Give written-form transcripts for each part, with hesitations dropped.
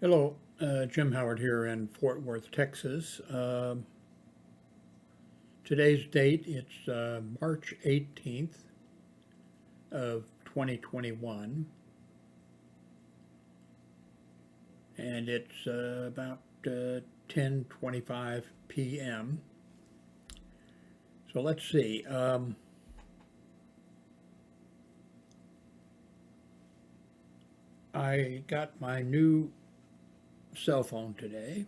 Hello, Jim Howard here in Fort Worth, Texas. Today's date, it's March 18th of 2021, and it's about 10:25 p.m. So let's see. I got my new cell phone today,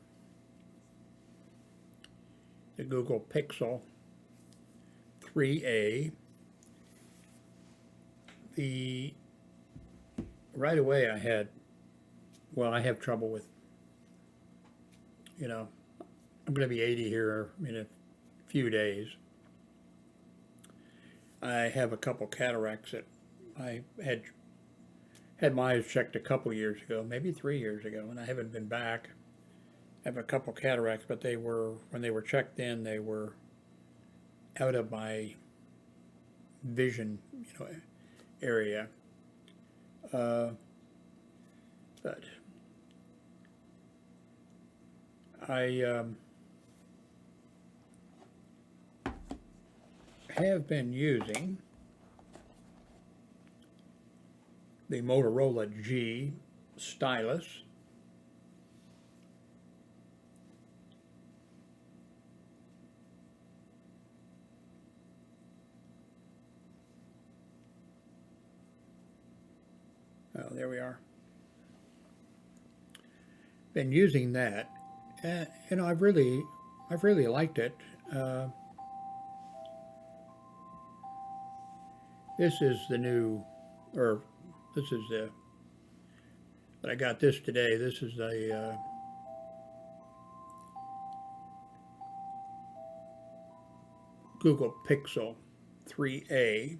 the Google Pixel 3A. The right away I have trouble with, you know, I'm going to be 80 here in a few days. I have a couple cataracts that I had my eyes checked a couple years ago, maybe 3 years ago, and I haven't been back. I have a couple cataracts, but when they were checked in, they were out of my vision, area. Uh, but I have been using the Motorola G stylus. Oh, there we are. Been using that. I've really liked it. Uh, this is the new, or this is the, but I got this today. This is the Google Pixel 3A,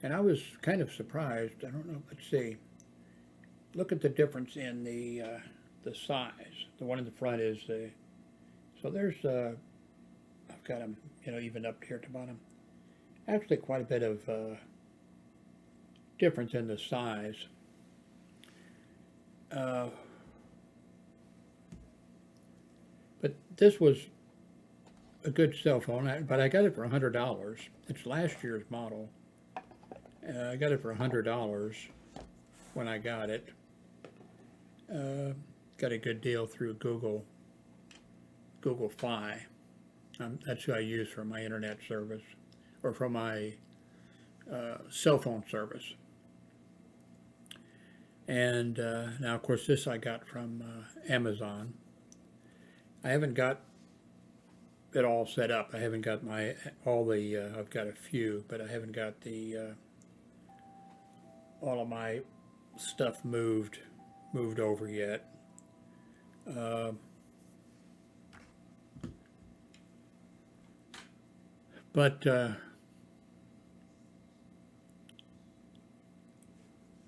and I was kind of surprised. I don't know. Let's see. Look at the difference in the size. The one in the front is the so there's I've got them even up here at the bottom. Actually, quite a bit of difference in the size. Uh, but this was a good cell phone, but I got it for $100. It's last year's model. I got it for $100 when I got it. Uh, got a good deal through Google Fi. That's who I use for my internet service or for my cell phone service. And now, of course, this I got from Amazon. I haven't got it all set up. I haven't got I've got a few, but I haven't got the all of my stuff moved over yet. Uh, but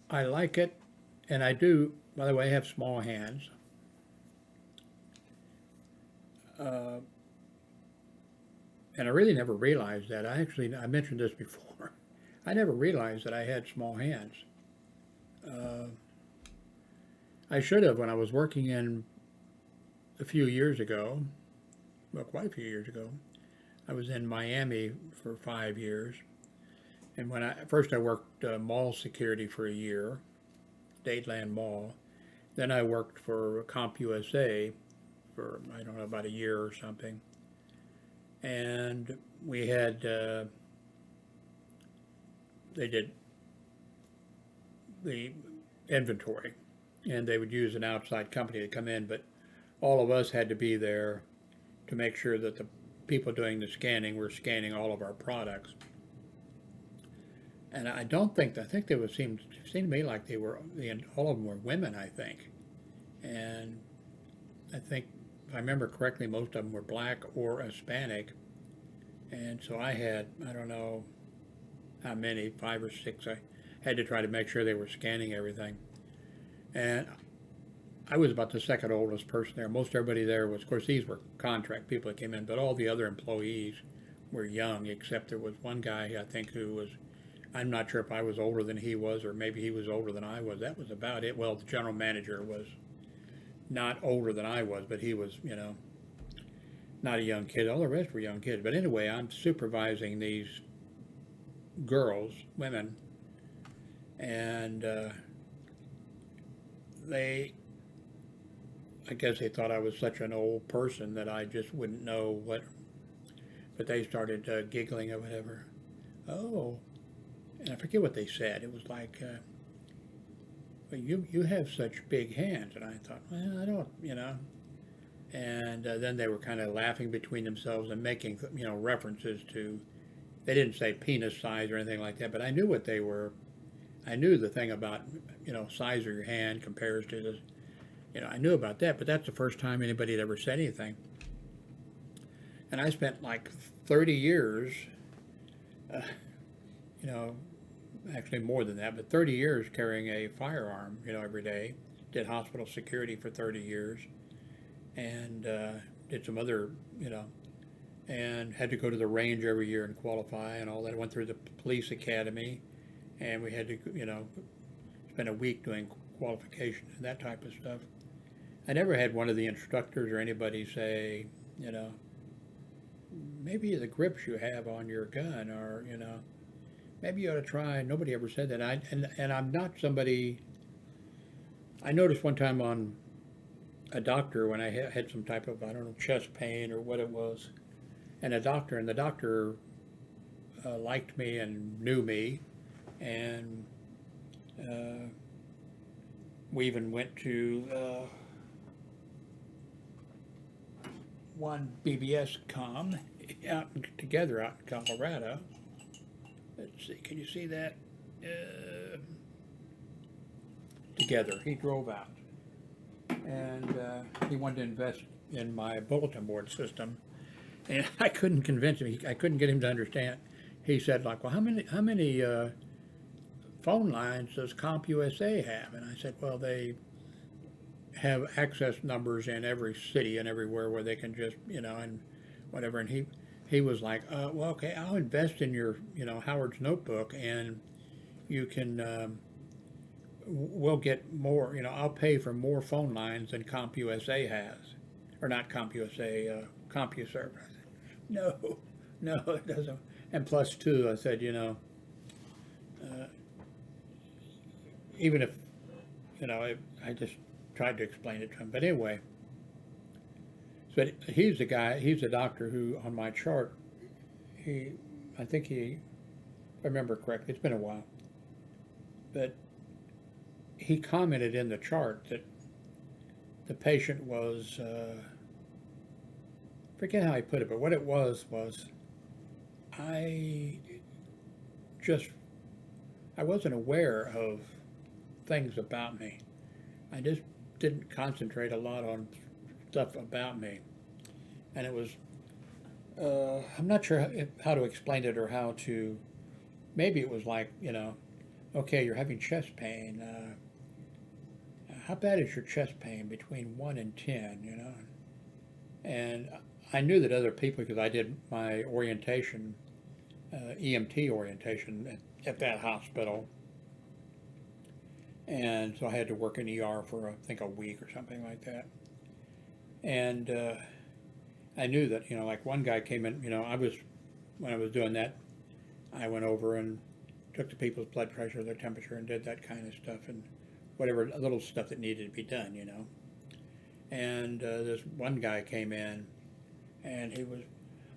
I like it, and I do. By the way, I have small hands. Uh, and I really never realized that. I mentioned this before. I never realized that I had small hands. Uh, I should have when I was working in a few years ago, well, quite a few years ago. I was in Miami for 5 years, and when I worked mall security for a year, Dateland Mall. Then I worked for CompUSA for I don't know about a year or something, and we had they did the inventory, and they would use an outside company to come in, but all of us had to be there to make sure that the people doing the scanning were scanning all of our products. And I think they would seem to me like all of them were women, I think. And I think, if I remember correctly, most of them were black or Hispanic. And so I don't know how many, five or six. I had to try to make sure they were scanning everything. And I was about the second oldest person there. Most everybody there was, of course, these were contract people that came in, but all the other employees were young, except there was one guy, I think, who was, I'm not sure if I was older than he was, or maybe he was older than I was. That was about it. Well, the general manager was not older than I was, but he was, not a young kid. All the rest were young kids. But anyway, I'm supervising these girls, women, and they, I guess they thought I was such an old person that I just wouldn't know what, but they started giggling or whatever. Oh, and I forget what they said. It was like, well, you have such big hands. And I thought, well, I don't. And then they were kind of laughing between themselves and making, references to, they didn't say penis size or anything like that, but I knew what they were. I knew the thing about, size of your hand compares to the, I knew about that, but that's the first time anybody had ever said anything. And I spent like 30 years, uh, you know, actually more than that, but 30 years carrying a firearm, every day. Did hospital security for 30 years and did some other, and had to go to the range every year and qualify and all that. I went through the police academy and we had to, spend a week doing qualification and that type of stuff. I never had one of the instructors or anybody say, maybe the grips you have on your gun or, maybe you ought to try. Nobody ever said that. And I'm not somebody, I noticed one time on a doctor when I had some type of, I don't know, chest pain or what it was, and the doctor liked me and knew me, and we even went to one BBS com together out in Colorado. Let's see, can you see that? Together, he drove out, and he wanted to invest in my bulletin board system, and I couldn't convince him. I couldn't get him to understand. He said, like, well, how many phone lines does CompUSA have? And I said, well, they have access numbers in every city and everywhere where they can just, and whatever. And he was like, well, okay, I'll invest in your, Howard's notebook, and you can, we'll get more, I'll pay for more phone lines than CompUSA has, or not CompUSA, CompuServe. I said, no, it doesn't. And plus two, I said, even if, I just tried to explain it to him. But anyway, so he's the doctor who, on my chart, I think if I remember correctly, it's been a while, but he commented in the chart that the patient was, forget how he put it, but what it was I wasn't aware of things about me. I just didn't concentrate a lot on stuff about me. And it was, I'm not sure how to explain it or how to, maybe it was like, okay, you're having chest pain. How bad is your chest pain between 1 and 10, And I knew that other people, because I did my orientation, EMT orientation at that hospital. And so I had to work in ER for, I think, a week or something like that. And I knew that, like one guy came in, when I was doing that, I went over and took the people's blood pressure, their temperature, and did that kind of stuff, and whatever little stuff that needed to be done, And this one guy came in, and he was,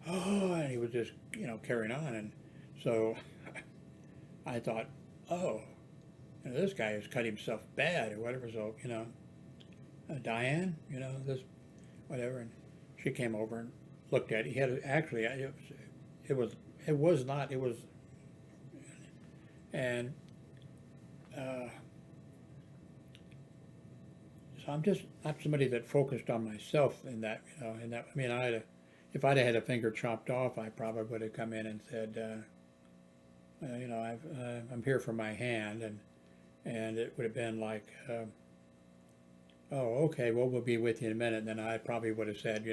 and he was just, carrying on. And so I thought, this guy has cut himself bad or whatever. So, Diane, this, whatever. And she came over and looked at it. He had actually, it was, and so I'm just not somebody that focused on myself in that, if I'd have had a finger chopped off, I probably would have come in and said, I'm here for my hand, and it would have been like, okay, well, we'll be with you in a minute. And then I probably would have said,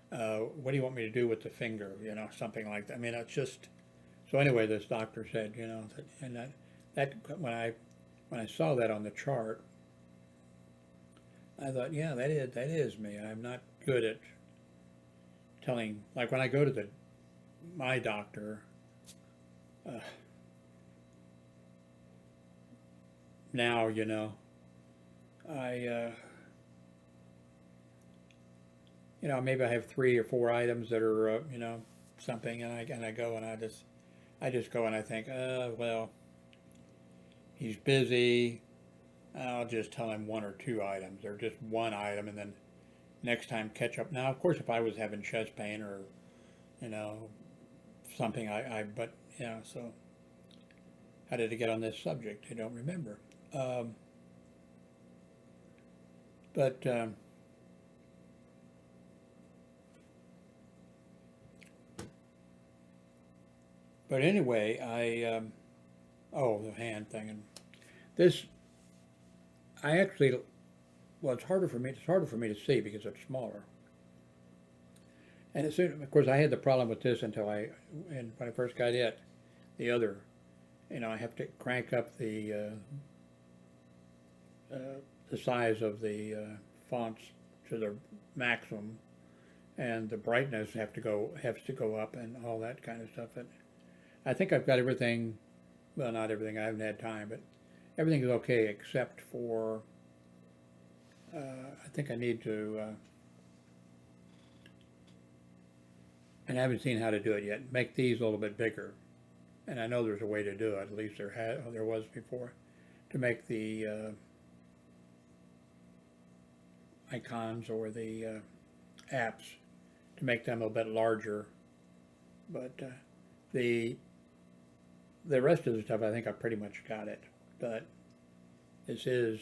what do you want me to do with the finger? Something like that. It's just, so anyway, this doctor said, that when I saw that on the chart, I thought, yeah, that is me. I'm not good at telling. Like when I go to my doctor uh, now, I maybe I have 3 or 4 items that are something, and I go and I just go and I think, well, he's busy. I'll just tell him 1 or 2 items, or just 1 item, and then next time catch up. Now, of course, if I was having chest pain or you know something, but so how did it get on this subject? I don't remember. Um, but but anyway, oh, the hand thing, and this I actually, well, it's harder for me to see because it's smaller. And of course, I had the problem with this and when I first got the other, I have to crank up uh, the size of the fonts to the maximum, and the brightness has to go up, and all that kind of stuff. And I think I've got everything. Well, not everything. I haven't had time, but everything is okay except for I think I need to. And I haven't seen how to do it yet. Make these a little bit bigger, and I know there's a way to do it. At least there was before, to make the icons or the apps, to make them a bit larger. But the the rest of the stuff, I think I pretty much got it. But this is,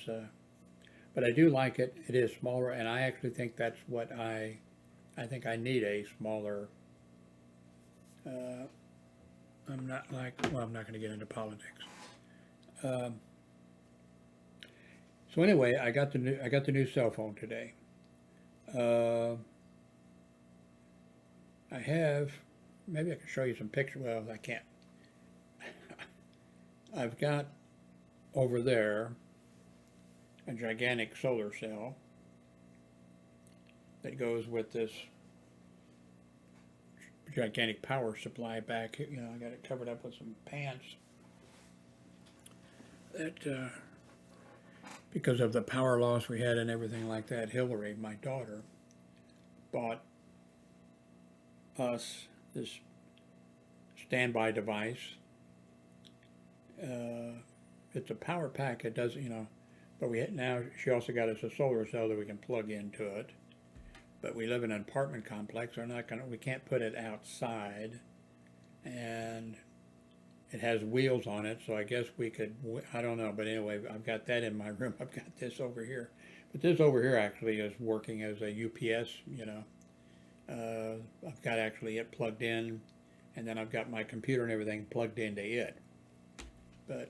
but I do like it. It is smaller, and I actually think that's what I think I need a smaller. Uh, I'm not like, well, I'm not going to get into politics. Um, so anyway, I got the new cell phone today. Uh, I have, maybe I can show you some pictures. Well, I can't. I've got over there a gigantic solar cell that goes with this gigantic power supply back. I got it covered up with some pants that, because of the power loss we had and everything like that, Hillary, my daughter, bought us this standby device. It's a power pack. It does, but now she also got us a solar cell that we can plug into it. But we live in an apartment complex. We can't put it outside, and it has wheels on it. So I guess we could. I don't know, but anyway, I've got that in my room. I've got this over here, but this over here actually is working as a UPS. I've got actually it plugged in, and then I've got my computer and everything plugged into it. But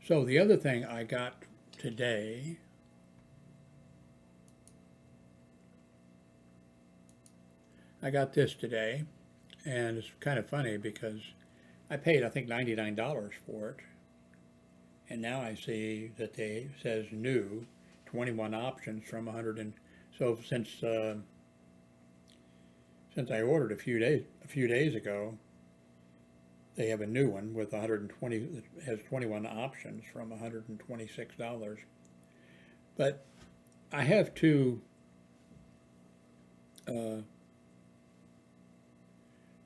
so the other thing I got today, I got this today, and it's kind of funny because I paid, I think, $99 for it, and now I see that it says new, 21 options from 100. And so since I ordered a few days ago, they have a new one with 120, that has 21 options from $126. But I have two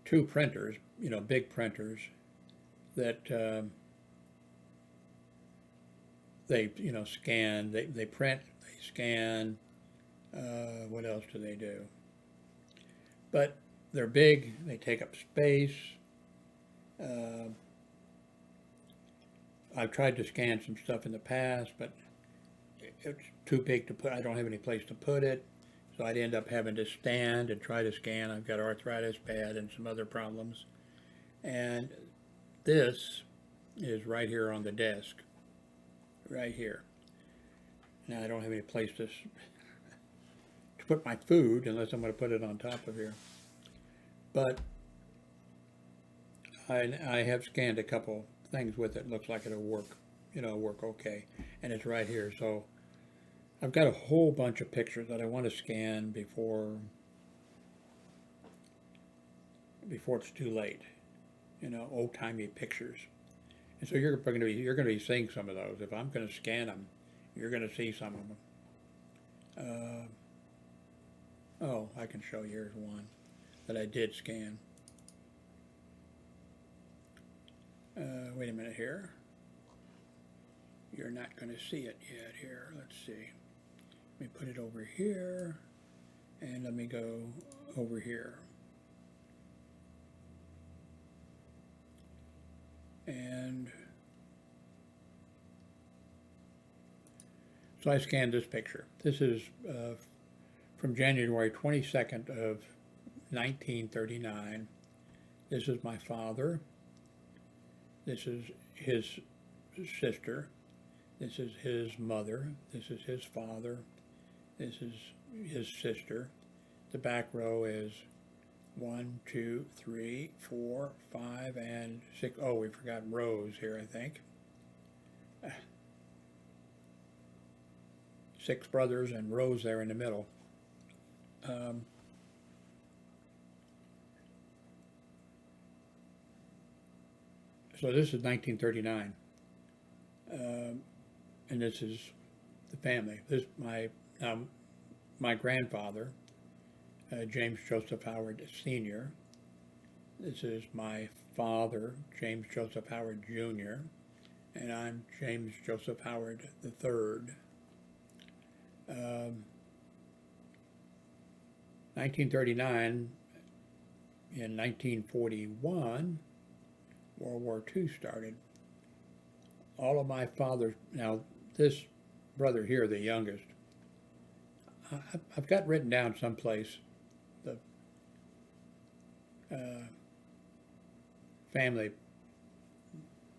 printers, big printers that they scan, they print, they scan. What else do they do? But they're big, they take up space. I've tried to scan some stuff in the past, but it's too big to put. I don't have any place to put it, so I'd end up having to stand and try to scan. I've got arthritis bad and some other problems. And this is right here on the desk, right here. Now I don't have any place to put my food unless I'm going to put it on top of here. But I have scanned a couple things with it. Looks like it'll work work okay. And it's right here. So I've got a whole bunch of pictures that I want to scan before it's too late. Old timey pictures. And so you're going to be seeing some of those. If I'm going to scan them, you're going to see some of them. Oh, I can show you. Here's one that I did scan. Wait a minute here. You're not going to see it yet here. Let's see. Let me put it over here, and let me go over here. And so I scanned this picture. This is from January 22nd of 1939. This is my father. This is his sister. This is his mother. This is his father. This is his sister. The back row is 1, 2, 3, 4, 5, and 6. Oh, we forgot rows here, I think. 6 brothers and rows there in the middle. So this is 1939, and this is the family. This my grandfather, James Joseph Howard Sr. This is my father, James Joseph Howard Jr., and I'm James Joseph Howard III. 1939, in 1941, World War II started. All of my father's, now this brother here, the youngest, I've got written down someplace the family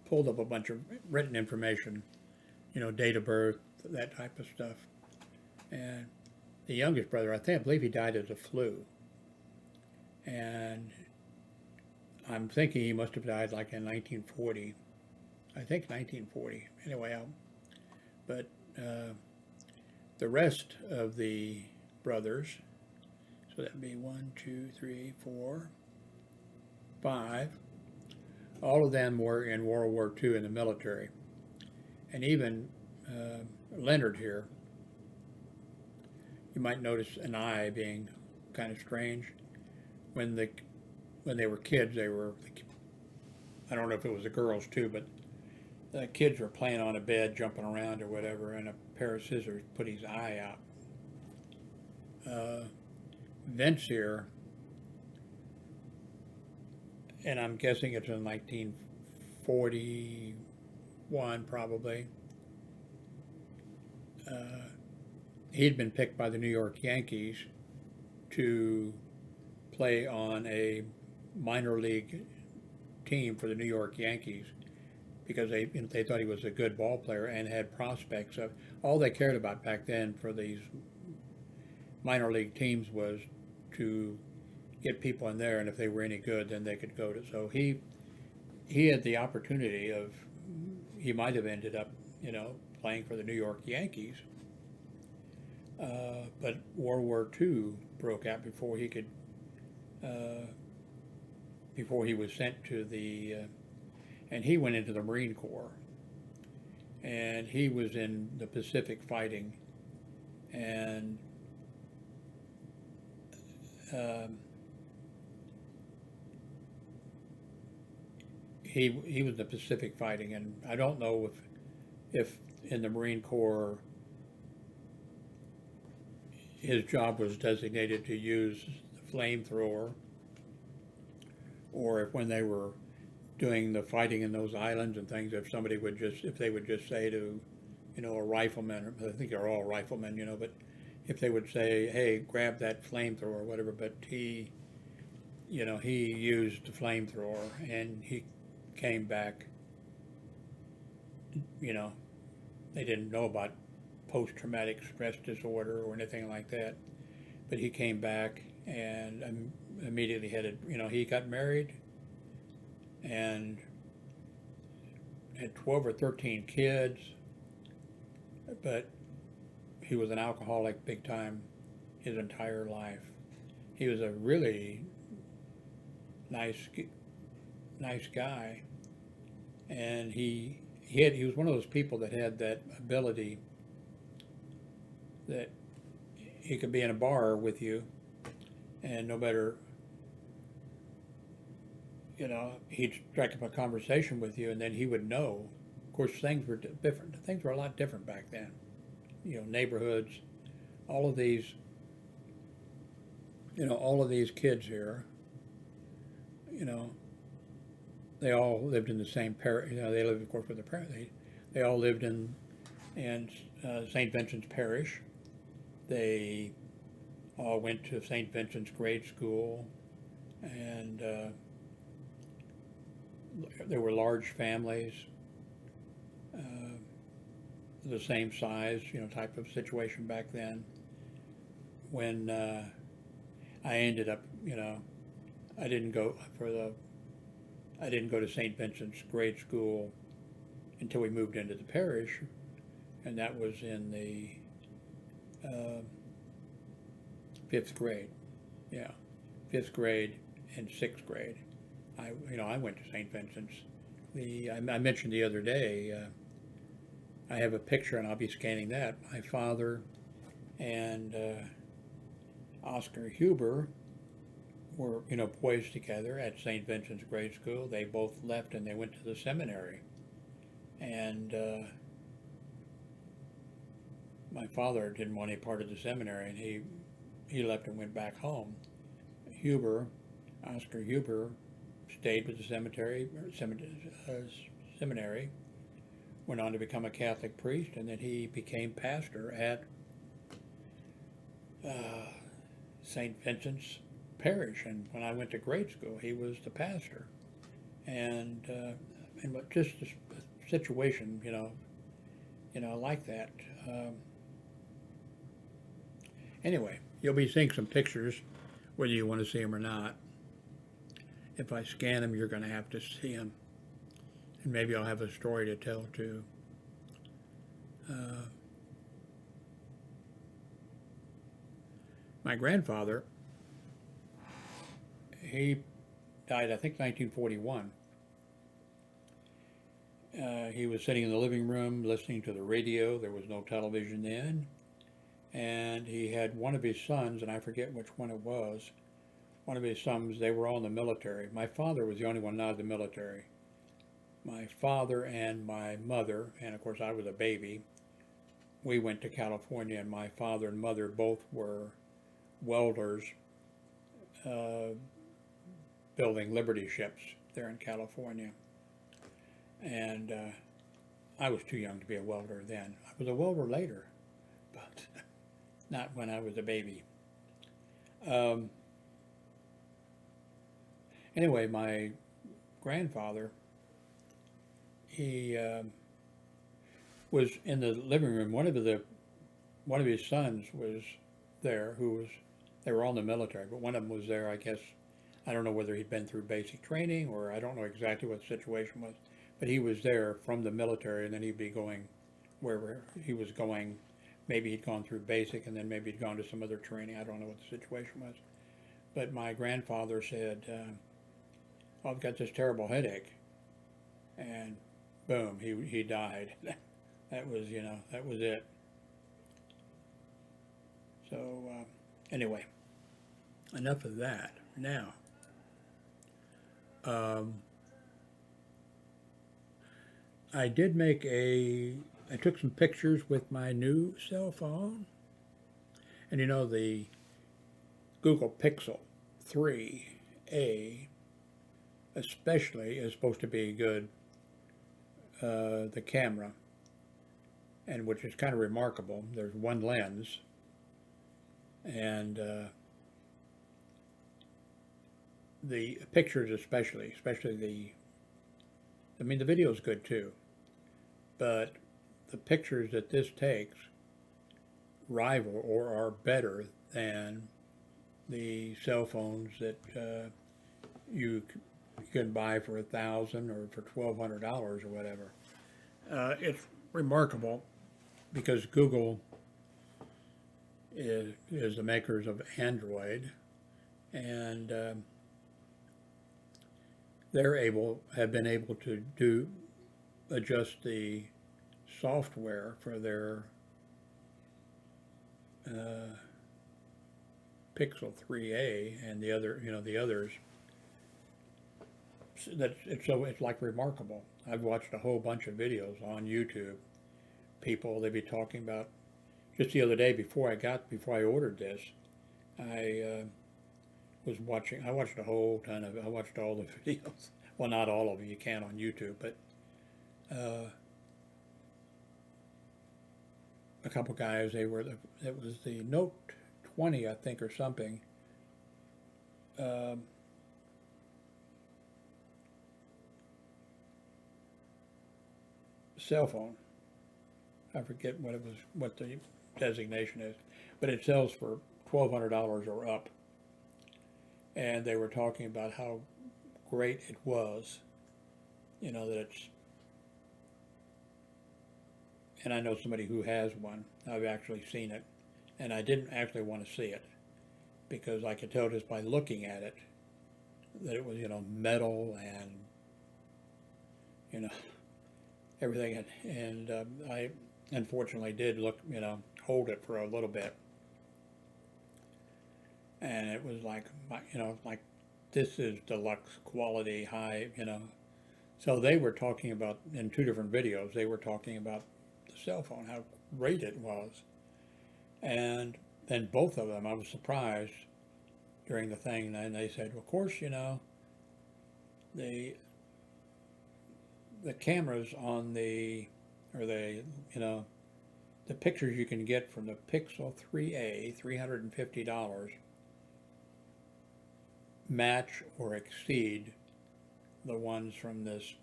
pulled up a bunch of written information, date of birth, that type of stuff. And the youngest brother, I believe he died of the flu. And I'm thinking he must have died like in 1940. I think 1940. Anyway, but the rest of the brothers, so that'd be 1, 2, 3, 4, 5. All of them were in World War II in the military. And even Leonard here, you might notice an eye being kind of strange. When they were kids, I don't know if it was the girls too, but the kids were playing on a bed, jumping around or whatever, and a pair of scissors put his eye out. Vince here, and I'm guessing it's in 1941 probably. He'd been picked by the New York Yankees to play on a minor league team for the New York Yankees because they thought he was a good ball player and had prospects. Of all they cared about back then for these minor league teams was to get people in there, and if they were any good, then they could go to. So he had the opportunity of, he might have ended up, playing for the New York Yankees. But World War II broke out before he could, before he was sent to the, and he went into the Marine Corps, and he was in the Pacific fighting, and he was in the Pacific fighting, and I don't know if in the Marine Corps his job was designated to use the flamethrower, or if when they were doing the fighting in those islands and things, if they would just say to, a rifleman, I think they're all riflemen, but if they would say, hey, grab that flamethrower or whatever, but he used the flamethrower, and he came back, they didn't know about post-traumatic stress disorder or anything like that, but he came back and immediately headed, he got married and had 12 or 13 kids, but he was an alcoholic big time his entire life. He was a really nice nice guy, and he was one of those people that had that ability that he could be in a bar with you, and no matter, he'd strike up a conversation with you, and then he would know. Of course, things were different. Things were a lot different back then. Neighborhoods, all of these, all of these kids here, you know, they all lived in the same parish. They lived, of course, with their parents. They all lived in St. Vincent's Parish. They all went to St. Vincent's grade school, and there were large families, the same size, type of situation back then. When I ended up, I didn't go to St. Vincent's grade school until we moved into the parish, and that was in the fifth grade. Yeah, fifth grade and sixth grade. I went to St. Vincent's. I mentioned the other day. I have a picture, and I'll be scanning that. My father and Oscar Huber were, poised together at St. Vincent's grade school. They both left and they went to the seminary. And my father didn't want any part of the seminary, and he left and went back home. Oscar Huber, stayed with the seminary, went on to become a Catholic priest, and then he became pastor at St. Vincent's Parish. And when I went to grade school, he was the pastor. And just a situation, like that. Anyway, you'll be seeing some pictures, whether you want to see them or not. If I scan them, you're going to have to see them. And maybe I'll have a story to tell too. My grandfather, he died, I think, 1941. He was sitting in the living room listening to the radio. There was no television then. And he had one of his sons, and I forget which one it was. One of his sons, they were all in the military. My father was the only one not in the military. My father and my mother, and of course I was a baby, we went to California, and my father and mother both were welders building Liberty ships there in California. And I was too young to be a welder then. I was a welder later, but not when I was a baby. Anyway, my grandfather, he was in the living room. One of his sons was there, they were all in the military, but one of them was there, I guess. I don't know whether he'd been through basic training, or I don't know exactly what the situation was, but he was there from the military, and then he'd be going wherever he was going. Maybe he'd gone through basic, and then maybe he'd gone to some other training. I don't know what the situation was. But my grandfather said, I've got this terrible headache. And boom, he died. That was it. So anyway, enough of that. Now, I took some pictures with my new cell phone. And the Google Pixel 3A especially is supposed to be good, the camera, and which is kind of remarkable. There's one lens, and the pictures especially the video is good too, but the pictures that this takes rival or are better than the cell phones that you can buy for $1,000 or for $1,200 or whatever. It's remarkable because Google is the makers of Android, and have been able to adjust the software for their Pixel 3a and the other, the others. It's like remarkable. I've watched a whole bunch of videos on YouTube. They be talking about, just the other day before I ordered this, I I watched a whole ton of, I watched all the videos. Well, not all of them, you can on YouTube, but a couple guys, it was the Note 20, I think, or something. Cell phone. I forget what the designation is, but it sells for $1,200 or up. And they were talking about how great it was, that it's, and I know somebody who has one. I've actually seen it, and I didn't actually want to see it because I could tell just by looking at it that it was, metal and, everything. And I unfortunately did hold it for a little bit. And it was like, like, this is deluxe quality, high, So they were talking about, in two different videos, they were talking about the cell phone, how great it was. And then both of them, I was surprised during the thing, and they said, of course, the cameras on the pictures you can get from the Pixel 3a, $350, match or exceed the ones from this,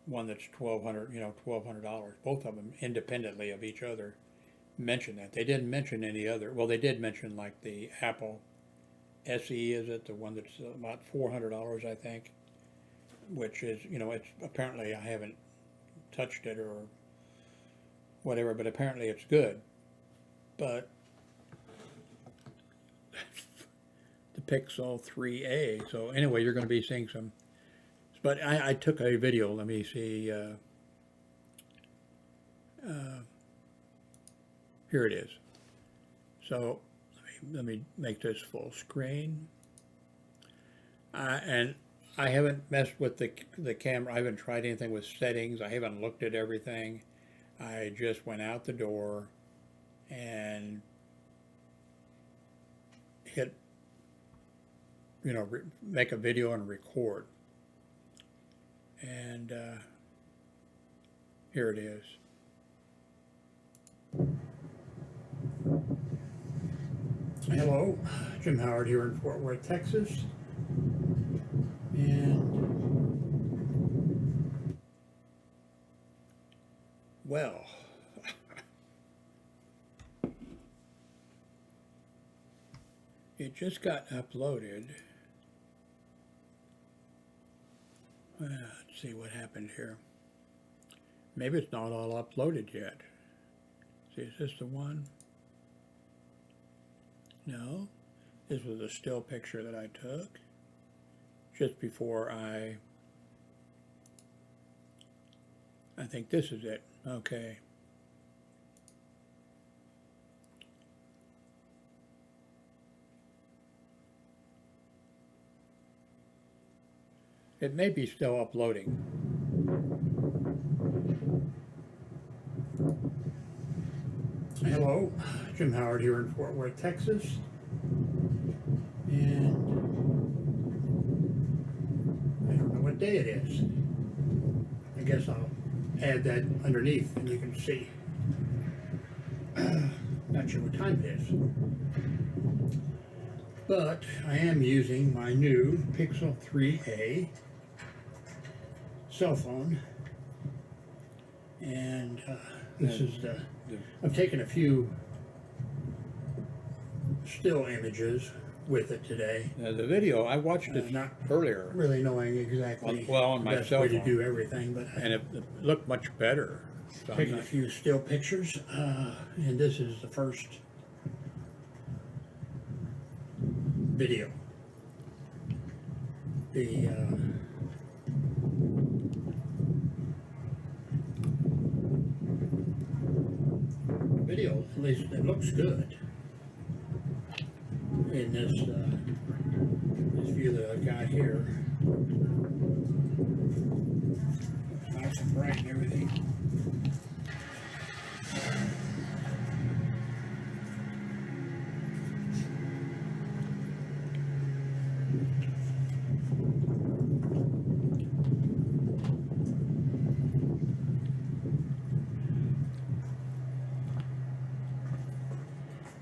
one that's $1,200. Both of them independently of each other mention that. They didn't mention any other. Well, they did mention like the Apple SE, is it, the one that's about $400, I think, which is, it's apparently, I haven't touched it or whatever, but apparently it's good. But the Pixel 3a. So anyway, you're going to be seeing some. But I took a video. Let me see. Here it is. So let me make this full screen. And I haven't messed with the camera. I haven't tried anything with settings. I haven't looked at everything. I just went out the door and hit, make a video and record. And here it is. Hello, Jim Howard here in Fort Worth, Texas. And, well, it just got uploaded. Let's see what happened here. Maybe it's not all uploaded yet. See, is this the one? No. This was a still picture that I took just before I think this is it. Okay. It may be still uploading. Hello, Jim Howard here in Fort Worth, Texas. And I don't know what day it is. I guess I'll add that underneath and you can see. Not sure what time it is. But I am using my new Pixel 3a cell phone, and this is I've taken a few still images with it today. The video, I watched it Not earlier, really knowing exactly on the my best cell way to phone. do everything, but and it looked much better. So I'm taking a not- few still pictures, and this is the first video. The video, at least it looks good in this this view that I've got here. It's nice and bright and everything.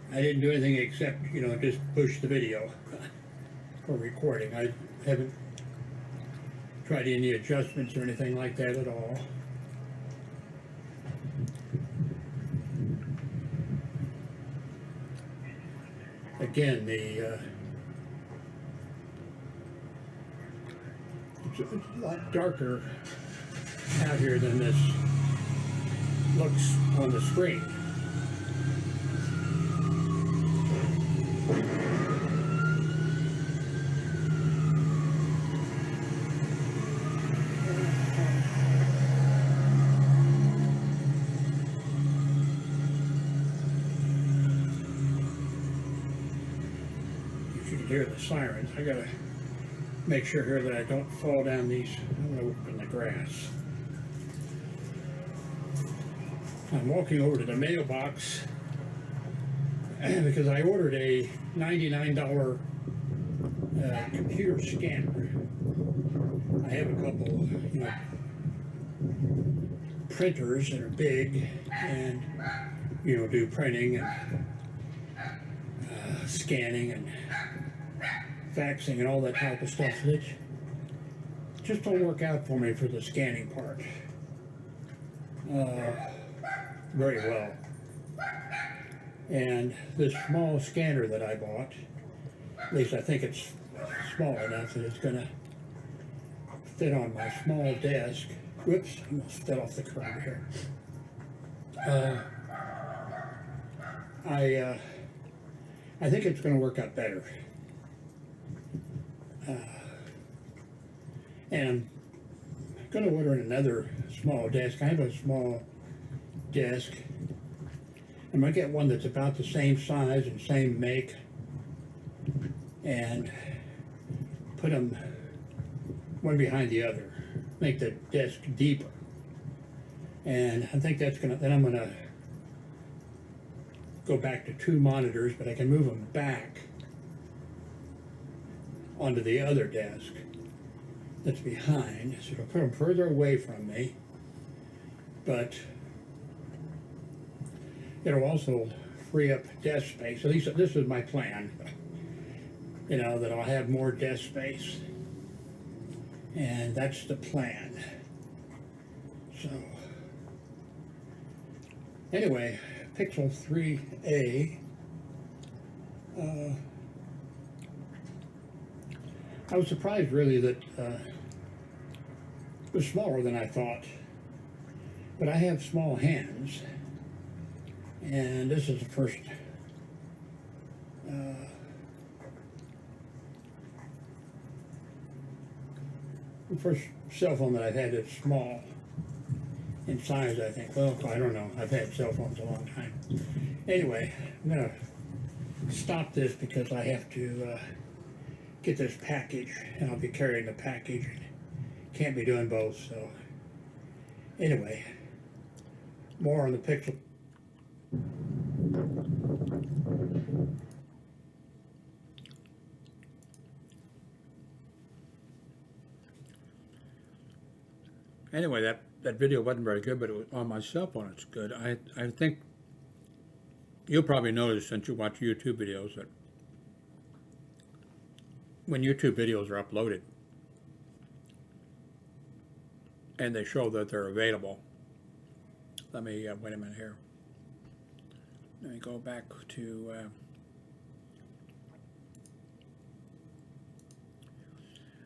I didn't do anything except, just push the video for recording. I haven't tried any adjustments or anything like that at all. Again, it's a lot darker out here than this looks on the screen. You can hear the sirens. I gotta make sure here that I don't fall down these. I'm gonna walk in the grass. I'm walking over to the mailbox because I ordered a $99 computer scanner. I have a couple, printers that are big and, do printing and scanning and faxing and all that type of stuff. It just don't work out for me for the scanning part very well. And this small scanner that I bought, at least I think it's small enough that it's gonna fit on my small desk. Whoops, I almost fell off the curb here. I think it's gonna work out better. And I'm gonna order another small desk. I have a small desk. I'm gonna get one that's about the same size and same make and put them one behind the other, make the desk deeper. And I think that's then I'm gonna go back to 2 monitors, but I can move them back onto the other desk that's behind, so it'll put them further away from me, but it'll also free up desk space. So this is my plan, that I'll have more desk space, and that's the plan. So anyway, Pixel 3a, I was surprised really that it was smaller than I thought, but I have small hands, and this is the first cell phone that I've had that's small in size, I think. Well, I don't know. I've had cell phones a long time. Anyway, I'm going to stop this because I have to get this package, and I'll be carrying the package. And can't be doing both, so anyway, more on the Pixel. Anyway, that video wasn't very good, but it was on my cell phone. It's good. I think you'll probably notice, since you watch YouTube videos, that when YouTube videos are uploaded and they show that they're available, let me wait a minute here. Let me go back to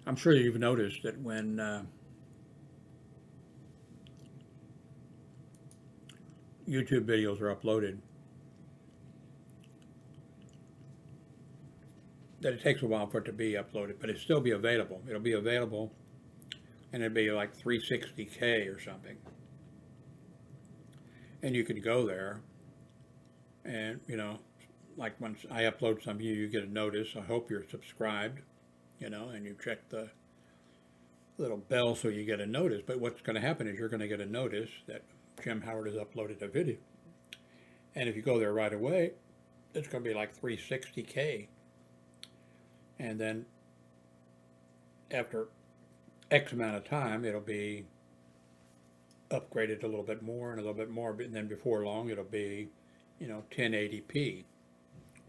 I'm sure you've noticed that when YouTube videos are uploaded, that it takes a while for it to be uploaded, but it'll still be available. It'll be available, and it'll be like 360K or something. And you can go there, and like once I upload something, you get a notice. I hope you're subscribed, and you check the little bell so you get a notice. But what's going to happen is you're going to get a notice that Jim Howard has uploaded a video. And if you go there right away, it's going to be like 360K. And then after X amount of time, it'll be upgraded a little bit more and a little bit more. And then before long, it'll be, 1080p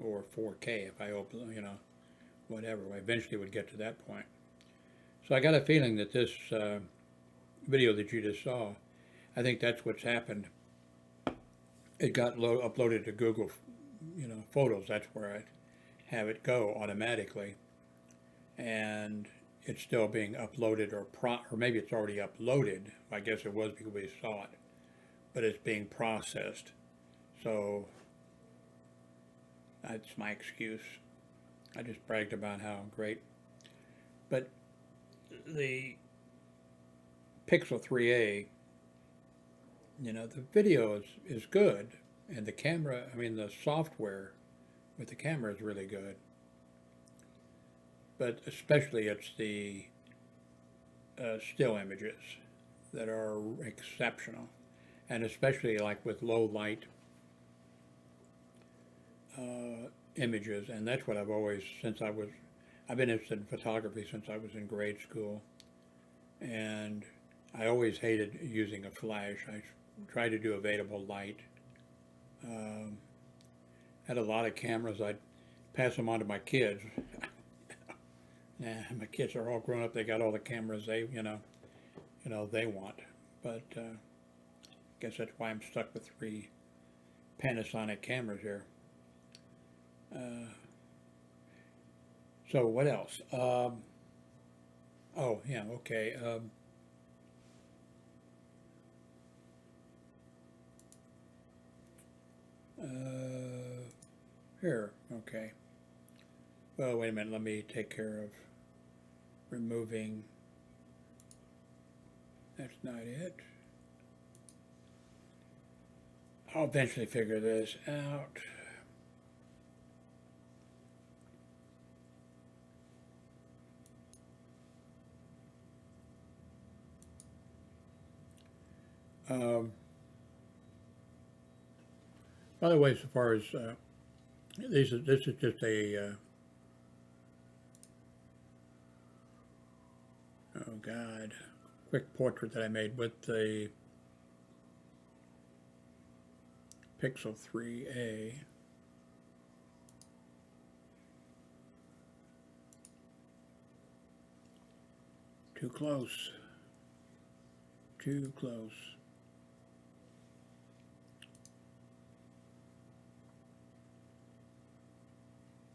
or 4K if I open, whatever. Eventually would get to that point. So I got a feeling that this video that you just saw, I think that's what's happened. It got uploaded to Google, Photos. That's where I have it go automatically, and it's still being uploaded, or maybe it's already uploaded. I guess it was because we saw it, but it's being processed. So that's my excuse. I just bragged about how great. But the Pixel 3a, the video is good, and the camera, the software with the camera is really good. But especially it's the still images that are exceptional, and especially like with low light images. And that's what I've always, I've been interested in photography since I was in grade school, and I always hated using a flash. I tried to do available light. Had a lot of cameras. I'd pass them on to my kids. Nah, my kids are all grown up. They got all the cameras they want. But I guess that's why I'm stuck with 3 Panasonic cameras here. So what else? Oh yeah, okay. Here, okay. Well, wait a minute. Let me take care of removing. That's not it. I'll eventually figure this out. By the way, so far as this is just a oh God, quick portrait that I made with the Pixel 3a. Too close. Too close.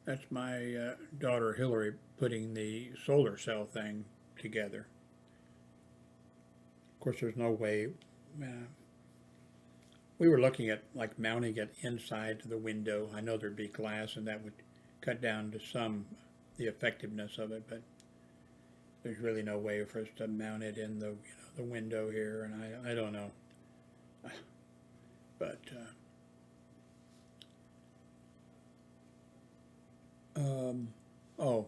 That's my daughter Hillary putting the solar cell thing together. Of course, there's no way. We were looking at like mounting it inside the window. I know there'd be glass, and that would cut down to some the effectiveness of it, but there's really no way for us to mount it in the the window here, and I don't know. But oh,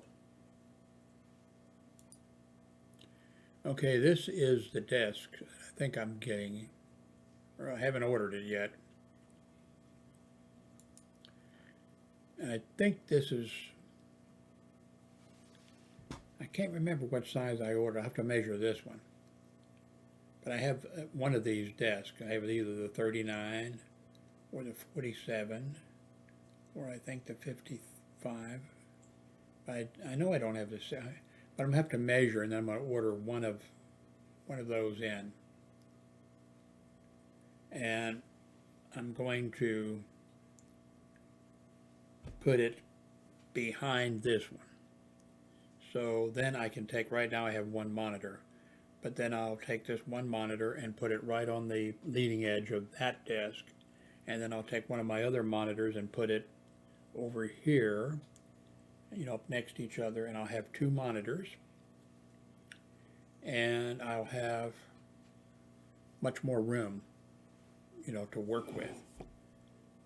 okay, this is the desk I think I'm getting, or I haven't ordered it yet. And I think this is, I can't remember what size I ordered. I have to measure this one. But I have one of these desks. I have either the 39 or the 47, or I think the 55. I know I don't have this, but I'm going to have to measure, and then I'm going to order one of those in. And I'm going to put it behind this one. So then I can take, right now I have one monitor, but then I'll take this one monitor and put it right on the leading edge of that desk. And then I'll take one of my other monitors and put it over here, up next to each other, and I'll have two monitors. And I'll have much more room, to work with.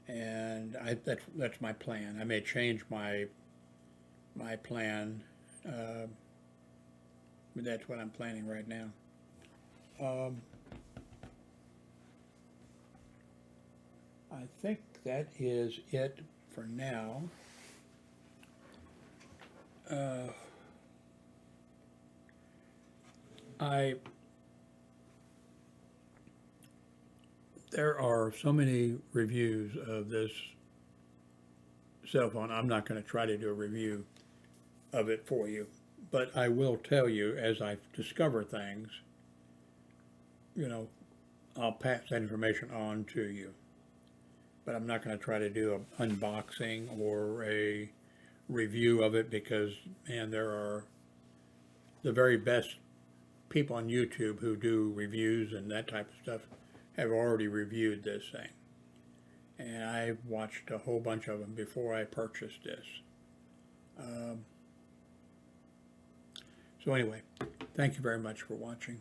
And that's my plan. I may change my plan, but that's what I'm planning right now. I think that is it for now. There are so many reviews of this cell phone. I'm not going to try to do a review of it for you, but I will tell you as I discover things, I'll pass that information on to you. But I'm not going to try to do an unboxing or a review of it because, man, there are the very best people on YouTube who do reviews and that type of stuff have already reviewed this thing. And I watched a whole bunch of them before I purchased this. So anyway, thank you very much for watching.